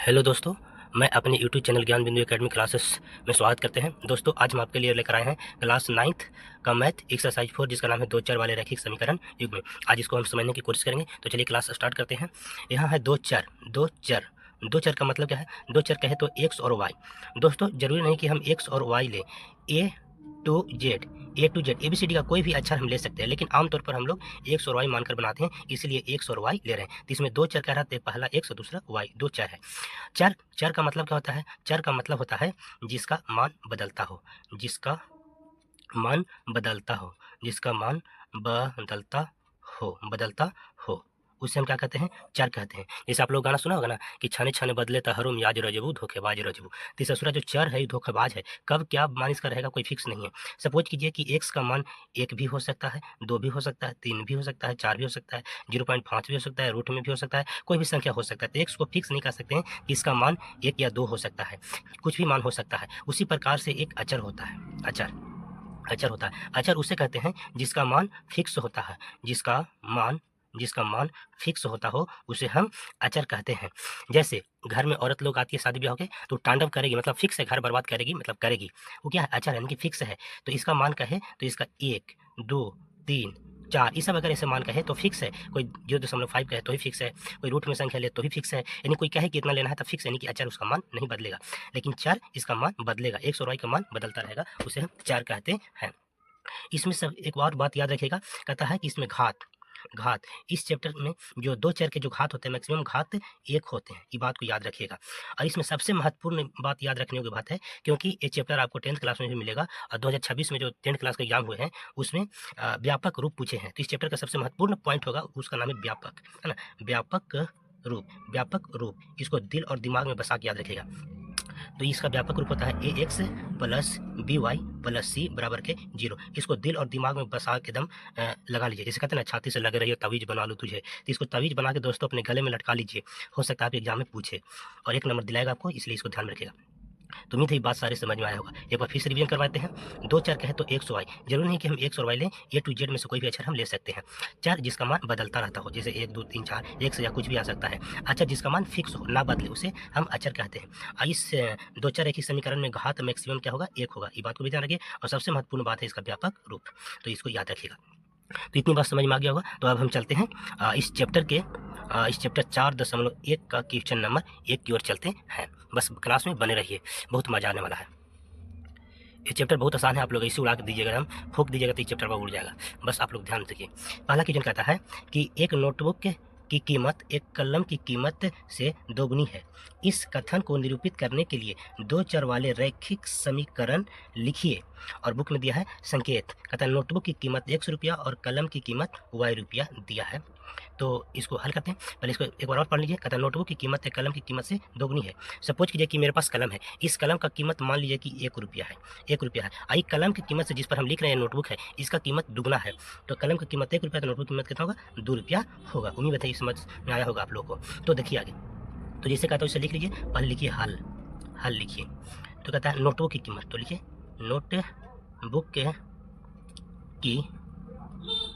Hello दोस्तों, मैं अपने यूट्यूब चैनल ज्ञान बिंदु एकेडमी क्लासेस में स्वागत करते हैं। दोस्तों, आज हम आपके लिए लेकर आए हैं क्लास 9th का मैथ एक्सरसाइज 4, जिसका नाम है दो चर वाले रैखिक समीकरण युग्म। आज इसको हम समझने की कोशिश करेंगे। तो चलिए क्लास स्टार्ट करते हैं। यहाँ है दो चर। दो चर का मतलब क्या है? दो चर कहे तो एक्स और वाई। दोस्तों, जरूरी नहीं कि हम एक्स और वाई लें। ए टू जेड ABCD का कोई भी अक्षर हम ले सकते हैं, लेकिन आमतौर पर हम लोग एक्स और वाई मानकर बनाते हैं, इसलिए एक्स और वाई ले रहे हैं। तो इसमें दो चर कह रहा है, पहला एक्स और दूसरा वाई, दो चर है। चर का मतलब क्या होता है? चर का मतलब होता है जिसका मान बदलता हो, जिसका मान बदलता हो, जिसका मान बदलता हो, उसे हम क्या कहते हैं? चर कहते हैं। जैसे आप लोग गाना सुना होगा ना कि छाने छाने बदले तहरुम याज रजबू धोखेबाज रजबू। तो ससुरा जो चर है धोखेबाज है। कब क्या मान इसका रहेगा कोई फिक्स नहीं है। सपोज कीजिए कि एक्स का मान एक भी हो सकता है, दो भी हो सकता है, तीन भी हो सकता है, चार भी हो सकता है, 0.5 भी हो सकता है, रूट में भी हो सकता है, कोई भी संख्या हो सकता है। तो एक्स को फिक्स नहीं कर सकते हैं कि इसका मान एक या दो हो सकता है, कुछ भी मान हो सकता है। उसी प्रकार से एक अचर होता है। अचर होता है। अचर उसे कहते हैं जिसका मान फिक्स होता है, जिसका मान फिक्स होता हो उसे हम अचर कहते हैं। जैसे घर में औरत लोग आती है शादी ब्याह के, तो तांडव करेगी, मतलब फिक्स है, घर बर्बाद करेगी, मतलब करेगी। वो क्या है? अचर है, यानी कि फिक्स है। तो इसका मान कहे तो इसका 1 2 3 4 ये सब अगर ऐसे मान कहे तो फिक्स है। कोई 0.5 कहे तो ही फिक्स है, कोई रूट में संख्या ले तो ही फिक्स है। यानी कोई कहे कि इतना लेना है तो फिक्स है, यानी कि अचर उसका मान नहीं बदलेगा। लेकिन चर इसका मान बदलेगा, एक्स और वाई का मान बदलता रहेगा, उसे हम चर कहते हैं। इसमें सब एक और बात याद रखिएगा, कहता है कि इसमें घात इस चैप्टर में जो दो चर के जो घात होते हैं, मैक्सिमम घात एक होते हैं। ये बात को याद रखिएगा। और इसमें सबसे महत्वपूर्ण बात याद रखने की बात है, क्योंकि ये चैप्टर आपको 10th क्लास में भी मिलेगा, और 2026 में जो 10th क्लास के एग्जाम हुए हैं उसमें व्यापक रूप पूछे हैं। तो इस चैप्टर का सबसे महत्वपूर्ण पॉइंट होगा, उसका नाम है व्यापक, है ना? व्यापक रूप इसको दिल और दिमाग में बसा के याद रखिएगा। तो इसका व्यापक रूप होता है AX plus BY plus C बराबर के 0। इसको दिल और दिमाग में बसा के दम लगा लीजिए। जैसे कहते हैं ना, छाती से लग रही हो तवीज बना लो तुझे, तो इसको तवीज बना के दोस्तों अपने गले में लटका लीजिए। हो सकता है आप एग्जाम में पूछे, और 1 नंबर दिलाएगा आपको, इसलिए इसको ध्यान में रखिएगा। तो उम्मीद है ये बात सारे समझ में आया होगा। एक बार फिर से रिवीजन करवाते हैं। दो चर कहे तो एक्स और वाई, जरूरी नहीं कि हम एक्स और वाई लें, A to Z में से कोई भी अक्षर हम ले सकते हैं। चर जिसका मान बदलता रहता हो, जैसे 1 2 3 4 एक से या कुछ भी आ सकता है। अचर जिसका मान फिक्स हो, ना बदले, उसे हम अचर कहते हैं। और इस दो चर एक ही समीकरण में घात मैक्सिमम क्या होगा? 1 होगा। ये बात को भी ध्यान रखिए। और सबसे महत्वपूर्ण बात है इसका व्यापक रूप, तो इसको याद रखिएगा। तो इतनी बात समझ में आ गया होगा। तो अब हम चलते हैं इस चैप्टर 4.1 का क्वेश्चन नंबर 1 की ओर चलते हैं। बस क्लास में बने रहिए, बहुत मजा आने वाला है। ये चैप्टर बहुत आसान है, आप लोग इसे उड़ा के दीजिएगा, हम फूक दीजिएगा तो ये चैप्टर उड़ जाएगा। बस आप लोग ध्यान रखिए। पहला क्वेश्चन कहता है कि एक नोटबुक की कीमत एक कलम की कीमत से दोगुनी है। इस कथन को निरूपित करने के लिए दो चर वाले रैखिक समीकरण लिखिए। और बुक में दिया है संकेत, कहता है नोटबुक की कीमत 100 रुपया और कलम की कीमत y रुपया दिया है। तो इसको हल करते हैं। पहले इसको एक बार और पढ़ लीजिए। कहता है नोटबुक की कीमत है कलम की कीमत से दोगुनी है। सपोज कीजिए कि मेरे पास कलम है, इस कलम का कीमत मान लीजिए कि 1 रुपया है, 1 रुपया है। आई कलम की कीमत से जिस पर हम लिख रहे हैं नोटबुक है, इसका कीमत दुगना है। तो कलम की कीमत 1 रुपया, तो नोटबुक की कीमत कितना होगा? 2 रुपया होगा। उम्मीद है समझ में आया होगा आप लोगों को। तो देखिए आगे, तो जैसे कहता है उसे लिख लीजिए। पहले लिखिए हल लिखिए। तो कहता है नोटबुक की कीमत, तो लिखिए नोटबुक की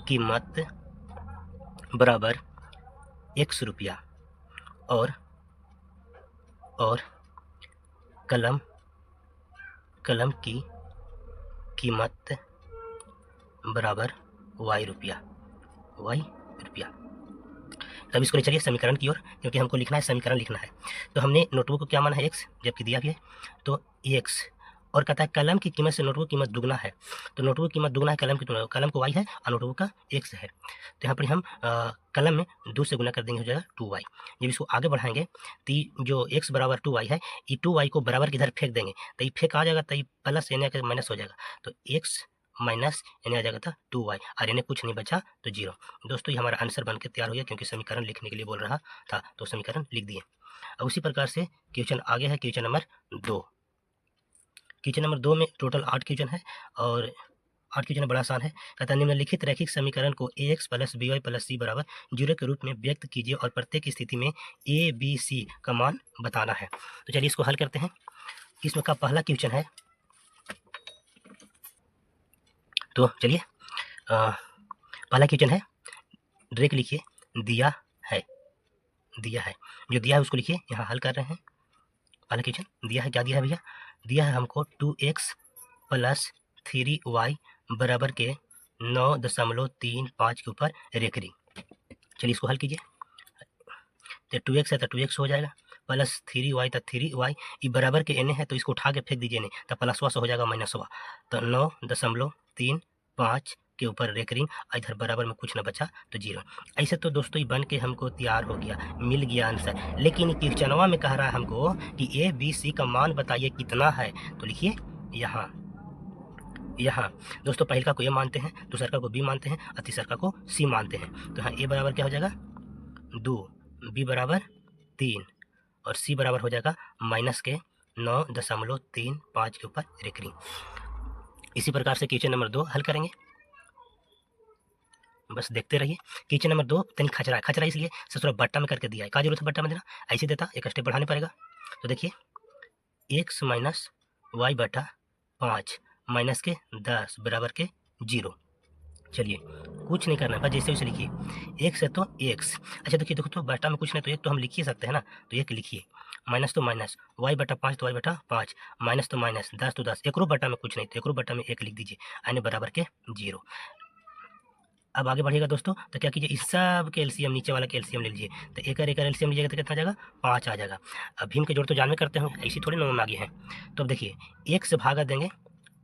कीमत बराबर 100 रुपया और कलम की कीमत बराबर y रुपया। तब इसको ले चलिए समीकरण की ओर, क्योंकि हमको लिखना है, समीकरण लिखना है। तो हमने नोटबुक को क्या माना है? x, जबकि दिया भी है तो x। और कहता है कलम की कीमत से नोटबुक की कीमत दुगना है। तो नोटबुक की कीमत दुगना है, कलम को y है और नोटबुक का x है। तो यहाँ पर हम कलम में 2 से गुना कर देंगे, हो जाएगा 2y। जब इसको आगे बढ़ाएंगे तो जो x बराबर 2y है, ये 2y को बराबर की इधर फेंक देंगे, तो ये फेंक आ जाएगा, तो ये प्लस यानी माइनस हो जाएगा। तो x माइनस यानी आ जाएगा था 2y, और यानी कुछ नहीं बचा तो 0। दोस्तों ये हमारा आंसर बन के तैयार हो गया, क्योंकि समीकरण लिखने के लिए बोल रहा था, तो समीकरण लिख दिए। अब उसी प्रकार से क्वेश्चन आगे है, क्वेश्चन नंबर 2। क्वेश्चन नंबर 2 में टोटल 8 क्वेश्चन है, और 8 क्वेश्चन बड़ा आसान है। कहता है निम्नलिखित रैखिक समीकरण को ax plus by plus c बराबर 0 के रूप में व्यक्त कीजिए और प्रत्येक स्थिति में a b c का मान बताना है। तो चलिए इसको हल करते हैं। इसमें का पहला क्वेश्चन है, तो चलिए पहला क्वेश्चन है, डायरेक्ट लिखिए, दिया है, जो दिया है उसको लिखिए, यहाँ हल कर रहे हैं। पहला क्वेश्चन दिया है, क्या दिया है भैया, दिया है हमको 2x प्लस 3y बराबर के 9.35 के ऊपर रेकरिंग। चलिए इसको हल कीजिए। तो 2x है तो 2x हो जाएगा, प्लस 3y तो 3y, ये बराबर के एन है तो इसको उठा के फेंक दीजिए, नहीं तो प्लसवा से हो जाएगा माइनसवा, तो 9.35 के ऊपर रेकरिंग, इधर बराबर में कुछ ना बचा तो 0। ऐसे तो दोस्तों ये बन के हमको तैयार हो गया, मिल गया आंसर। लेकिन क्वेश्चनवा में कह रहा है हमको कि ABC का मान बताइए कितना है, तो लिखिए यहाँ दोस्तों पहले को A मानते हैं, दूसरा को B मानते हैं और तीसरा को C मानते हैं। तो यहाँ A बराबर क्या हो जाएगा 2, B बराबर 3 और C बराबर हो जाएगा माइनस के 9.35 के ऊपर रेकरिंग। इसी प्रकार से क्वेश्चन नंबर 2 हल करेंगे, बस देखते रहिए। क्वेश्चन नंबर 2 तनी खचरा इसलिए ससुरा बट्टा में करके दिया है, क्या जरूरत है बट्टा में देना, ऐसे देता एक स्टेप बढ़ाने पड़ेगा। तो देखिए x माइनस वाई बटा 5 माइनस के 10 बराबर के 0। चलिए कुछ नहीं करना, बस जैसे वैसे लिखिए, x है तो x। अच्छा देखिए, देखो तो बटा में कुछ नहीं तो एक तो हम लिख ही सकते हैं ना, तो एक लिखिए, माइनस तो माइनस, y बटा 5 तो y बटा 5, माइनस तो माइनस, 10 तो 10, एक रो बटा में कुछ नहीं तो एक रो बटा में 1 लिख दीजिए, यानी बराबर के 0। अब आगे बढ़िएगा दोस्तों, तो क्या कीजिए, इस सब के एलसीएम, नीचे वाला के एलसीएम ले लीजिए, तो एक एलसीएम लीजिएगा तो कितना आ जाएगा 5 आ जाएगा। अब भीम के जोड़ तो जानवे करते होंगे, ऐसी थोड़ी नॉर्म आगे है। तो अब देखिए 1 से भागा देंगे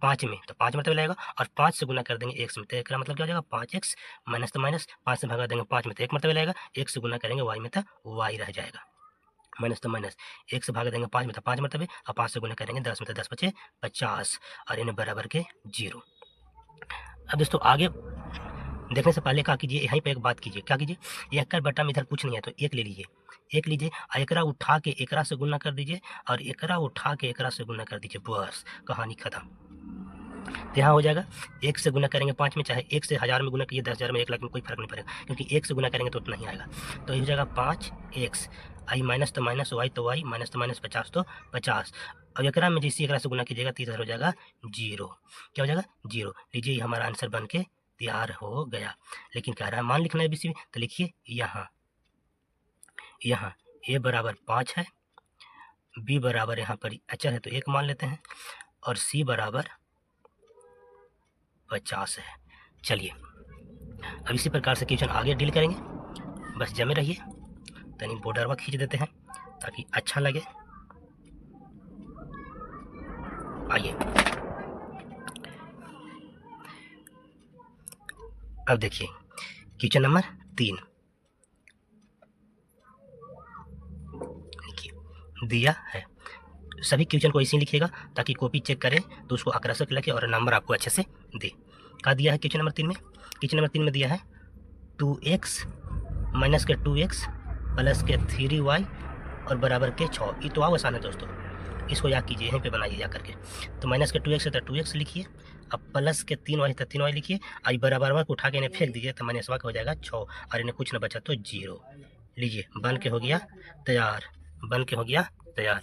5 में तो 5 मतलब लगेगा, और 5 से गुना कर देंगे x में, तो एक मतलब क्या हो जाएगा 5x, माइनस तो माइनस, 5 से भागा देंगे 5 में तो 1 मतलब लगेगा, 1 से गुना करेंगे y में तो y रह जाएगा, माइनस तो माइनस, 1 से भागा देंगे 5 में तो 5 मतलब है, और 5 से गुना करेंगे 10 में तो 10 बचे 50, और इन्हें बराबर के 0। अब दोस्तों आगे देखने से पहले क्या कीजिए, यहीं पे एक बात कीजिए, क्या कीजिए, ये एकड़ बटा में इधर कुछ नहीं है तो एक ले लीजिए, एक लीजिए, एकरा उठा के एकरा से गुना कर दीजिए, और एकरा उठा के एकरा से गुना कर दीजिए, बस कहानी खत्म। तो यहाँ हो जाएगा 1 से गुना करेंगे 5 में, चाहे 1 से 1000 में गुना कीजिए, 10,000 में 1 लाख में कोई फर्क नहीं पड़ेगा, क्योंकि 1 से गुना करेंगे तो उतना ही आएगा। तो ये हो जाएगा 5x, आई माइनस तो माइनस, वाई तो वाई, माइनस तो माइनस, 50 तो 50। अब एकरा में जैसे एकरा से गुना कीजिएगा 30,000 हो जाएगा 0। क्या हो जाएगा 0। लीजिए ये हमारा आंसर बन के तैयार हो गया। लेकिन कह रहा है मान लिखना है बीसी में, तो लिखिए यहाँ a बराबर 5 है, b बराबर यहाँ पर अचर है तो 1 मान लेते हैं, और c बराबर 50 है। चलिए अब इसी प्रकार से क्वेश्चन आगे डील करेंगे, बस जमे रहिए। तनी बॉर्डरवा खींच देते हैं ताकि अच्छा लगे। आइए अब देखिए क्वेश्चन नंबर 3 दिया है। सभी क्वेश्चन को ऐसे लिखिएगा ताकि कॉपी चेक करें तो उसको आकर्षक लगे और नंबर आपको अच्छे से दे। क्या दिया है क्वेश्चन नंबर 3 में, क्वेश्चन नंबर 3 में दिया है 2x माइनस के 2x प्लस के 3y और बराबर के 6। ये तो आसान है दोस्तों, इसको याद कीजिए, यहीं पे बनाइए जा करके। तो माइनस के 2x है तो 2x लिखिए, अब प्लस के 3y तो 3y लिखिए, और बराबर को उठा के इन्हें फेंक दीजिए तो माइनस का हो जाएगा 6, और इन्हें कुछ ना बचा तो 0। लीजिए बन के हो गया तैयार, बन के हो गया तैयार।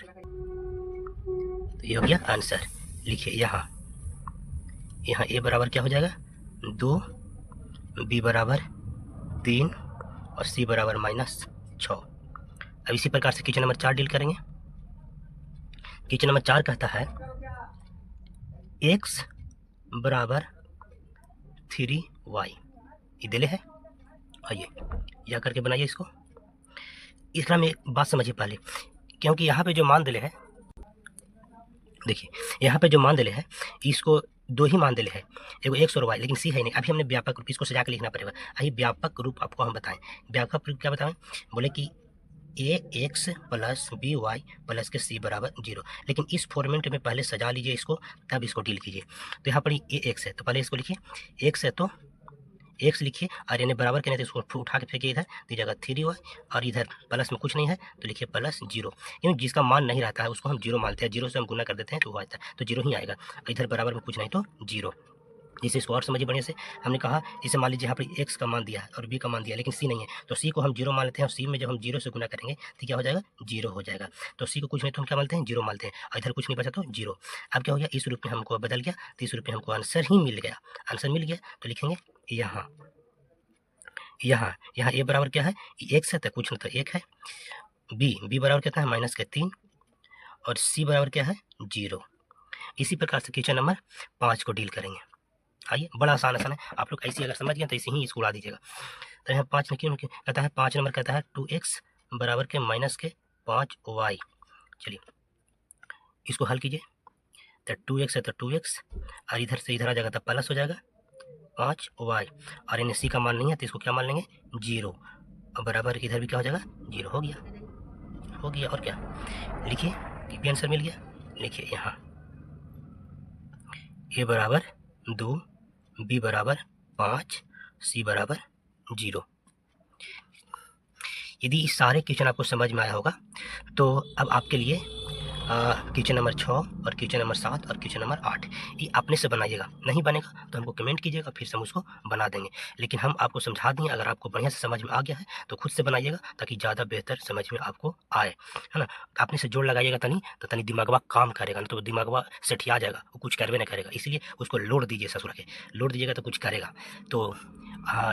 तो ये हो गया आंसर। लिखिए यहाँ a बराबर क्या हो जाएगा 2, b बराबर 3 और c बराबर -6। अब इसी प्रकार से क्वेश्चन नंबर 4 डील करेंगे। क्वेश्चन नंबर 4 कहता है x बराबर 3y, ये दिले है। आइए यह करके बनाइए इसको। इसका में एक बात समझिए पहले, क्योंकि यहाँ पे जो मान दिले है, देखिए यहाँ पे जो मान दिले है इसको 2 ही मान दिले है, एगो x और y, लेकिन c है नहीं। अभी हमने व्यापक रूप इसको सजा के लिखना पड़ेगा। अभी व्यापक रूप आपको हम बताएं, व्यापक रूप क्या बताएं, बोले कि ax प्लस by प्लस के c बराबर 0। लेकिन इस फॉर्मेट में पहले सजा लीजिए इसको, तब इसको डील कीजिए। तो यहाँ पर ax है तो पहले इसको लिखिए, x है तो x लिखिए, और यानी बराबर के नहीं तो इसको उठा के फेंकिए इधर, तो जगह 3y, और इधर प्लस में कुछ नहीं है तो लिखिए प्लस 0। क्योंकि जिसका मान नहीं रहता है उसको हम 0 मानते हैं, 0 से हम गुना कर देते हैं तो वो आता है, तो 0 ही आएगा। इधर बराबर में कुछ नहीं तो 0। जिसे इसको और समझिए बढ़िया से, हमने कहा इसे मान लीजिए यहाँ पर x का मान दिया है और b का मान दिया है, लेकिन c नहीं है, तो c को हम 0 मान लेते हैं, और c में जब हम 0 से गुना करेंगे तो क्या हो जाएगा 0 हो जाएगा। तो c को कुछ नहीं तो हम क्या मानते हैं 0 मानते हैं, और इधर कुछ नहीं बचा तो 0। अब क्या हो गया, इस रूप में हमको बदल गया, तो इस रूप में हमको आंसर ही मिल गया। आंसर मिल गया तो लिखेंगे यहाँ a बराबर क्या है, x है तो कुछ नहीं तो 1 है, b बराबर कितना है -3, और सी बराबर क्या है 0। इसी प्रकार से क्वेश्चन नंबर 5 को डील करेंगे। आइए, बड़ा आसान है, आप लोग ऐसे अगर समझ गए तो ऐसे ही इसको उड़ा दीजिएगा। तो यहाँ 5 में क्यों कहता है, 5 नंबर कहता है 2x बराबर के माइनस के 5y। चलिए इसको हल कीजिए। तो 2x है तो 2x, और इधर से इधर आ जाएगा तो प्लस हो जाएगा 5y, और इन्हें सी का मान नहीं है तो इसको क्या मान लेंगे 0, और बराबर इधर भी क्या हो जाएगा 0। हो गया और क्या, लिखिए भी आंसर मिल गया। लिखिए यहाँ a बराबर 2, b बराबर 5, c बराबर 0। यदि इस सारे क्वेश्चन आपको समझ में आया होगा तो अब आपके लिए क्वेश्चन नंबर 6 और क्वेश्चन नंबर 7 और क्वेश्चन नंबर 8 ये अपने से बनाइएगा। नहीं बनेगा तो हमको कमेंट कीजिएगा, फिर से हम उसको बना देंगे। लेकिन हम आपको समझा दिए, अगर आपको बढ़िया से समझ में आ गया है तो खुद से बनाइएगा ताकि ज़्यादा बेहतर समझ में आपको आए, है ना। अपने से जोड़ लगाइएगा तनी तो तनी दिमागवा काम करेगा, ना तो दिमागवा सेठिया जाएगा, वो कुछ करवे नहीं करेगा। इसलिए उसको लोड दीजिए, ससुर के लोड दीजिएगा तो कुछ करेगा। तो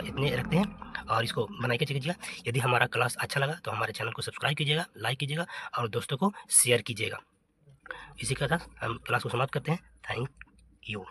इतने रखते हैं और इसको बना के चलिएगा। यदि हमारा क्लास अच्छा लगा तो हमारे चैनल को सब्सक्राइब कीजिएगा, लाइक कीजिएगा और दोस्तों को शेयर कीजिएगा। इसी के साथ हम क्लास को समाप्त करते हैं। Thank you.